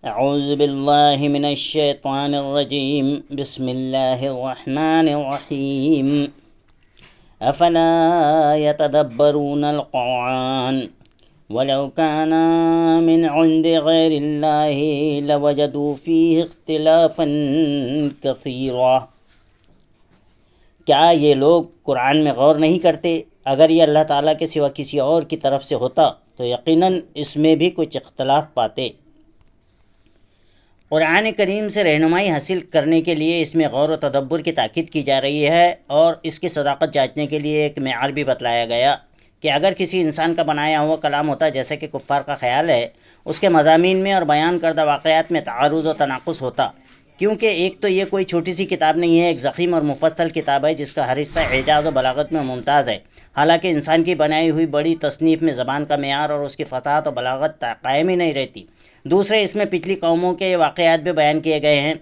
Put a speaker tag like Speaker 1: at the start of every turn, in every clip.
Speaker 1: اعوذ باللہ من الشیطان الرجیم بسم اللہ الرحمن الرحیم افلا يتدبرون القرآن ولو كان من عند غیر اللہ لوجدوا فیہ اختلافا کثیرا۔ کیا یہ لوگ قرآن میں غور نہیں کرتے؟ اگر یہ اللہ تعالیٰ کے سوا کسی اور کی طرف سے ہوتا تو یقیناً اس میں بھی کچھ اختلاف پاتے۔ قرآن کریم سے رہنمائی حاصل کرنے کے لیے اس میں غور و تدبر کی تاکید کی جا رہی ہے، اور اس کی صداقت جانچنے کے لیے ایک معیار بھی بتلایا گیا کہ اگر کسی انسان کا بنایا ہوا کلام ہوتا جیسے کہ کفار کا خیال ہے، اس کے مضامین میں اور بیان کردہ واقعات میں تعارض و تناقض ہوتا، کیونکہ ایک تو یہ کوئی چھوٹی سی کتاب نہیں ہے، ایک ضخیم اور مفصل کتاب ہے جس کا ہر حصہ اعجاز و بلاغت میں ممتاز ہے۔ حالانکہ انسان کی بنائی ہوئی بڑی تصنیف میں زبان کا معیار اور اس کی فصاحت و بلاغت قائم ہی نہیں رہتی۔ دوسرے، اس میں پچھلی قوموں کے واقعات بھی بیان کیے گئے ہیں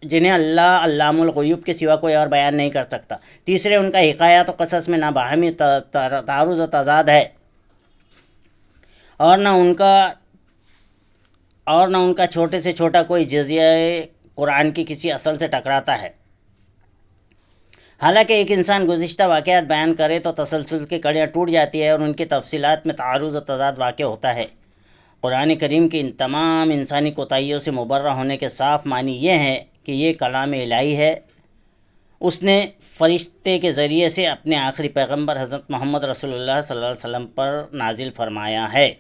Speaker 1: جنہیں اللہ علام الغیوب کے سوا کوئی اور بیان نہیں کر سکتا۔ تیسرے، ان کا حکایات و قصص میں نہ باہمی تعارض و تضاد ہے اور نہ ان کا چھوٹے سے چھوٹا کوئی جزیہ قرآن کی کسی اصل سے ٹکراتا ہے۔ حالانکہ ایک انسان گزشتہ واقعات بیان کرے تو تسلسل کی کڑیاں ٹوٹ جاتی ہے اور ان کی تفصیلات میں تعارض و تضاد واقع ہوتا ہے۔ قرآن کریم کی ان تمام انسانی کوتاہیوں سے مبرہ ہونے کے صاف معنی یہ ہے کہ یہ کلام الہی ہے، اس نے فرشتے کے ذریعے سے اپنے آخری پیغمبر حضرت محمد رسول اللہ صلی اللہ علیہ وسلم پر نازل فرمایا ہے۔